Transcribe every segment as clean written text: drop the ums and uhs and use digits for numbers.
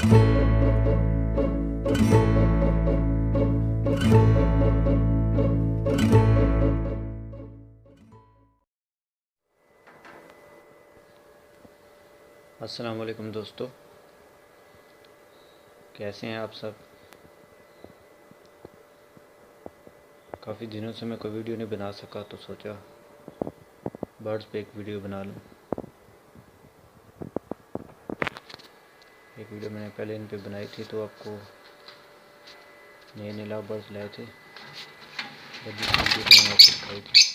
अस्सलाम वालेकुम दोस्तों, कैसे हैं आप सब। काफ़ी दिनों से मैं कोई वीडियो नहीं बना सका तो सोचा बर्ड्स पे एक वीडियो बना लूं। एक वीडियो मैंने पहले इन पे बनाई थी तो आपको नए नए लव बर्ड्स लाए थे, मैंने आपको दिखाई थी।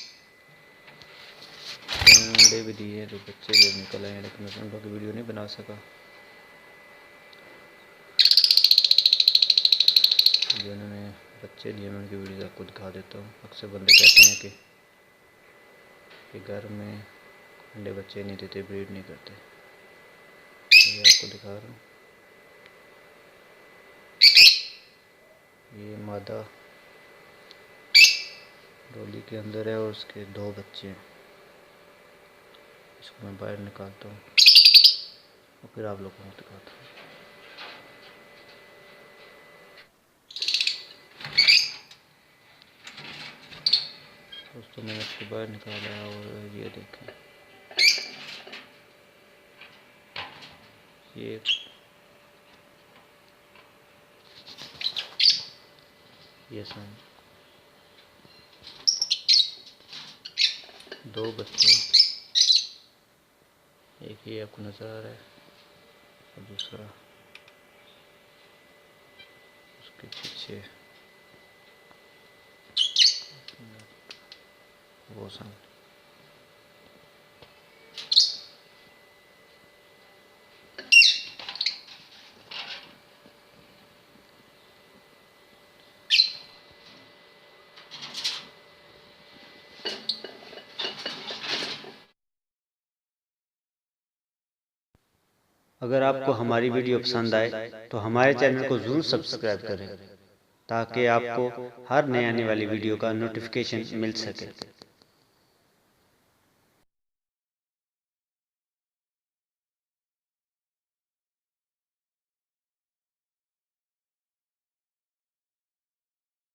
मैंने अंडे भी दिए तो बच्चे भी निकल आए, लेकिन मैं अंडों की वीडियो नहीं बना सका। जो उन्होंने बच्चे दिए मैं उनकी वीडियो आपको दिखा देता हूँ। अक्सर बंदे कहते हैं कि घर में अंडे बच्चे नहीं देते, ब्रीड नहीं करते। ये आपको दिखा रहा हूँ। ये मादा डोली के अंदर है और उसके 2 बच्चे हैं। इसको मैं बाहर निकालता हूँ और फिर आप लोगों को दिखाता हूँ। दोस्तों मैंने इसको बाहर निकाला और ये देखें, ये सन 2 बच्चे, एक ये आपको नज़र आ रहा है और दूसरा उसके पीछे वो सन। अगर आपको हमारी वीडियो पसंद आए तो हमारे चैनल को ज़रूर सब्सक्राइब करें ताकि आपको हर नई आने वाली वीडियो का नोटिफिकेशन मिल सके।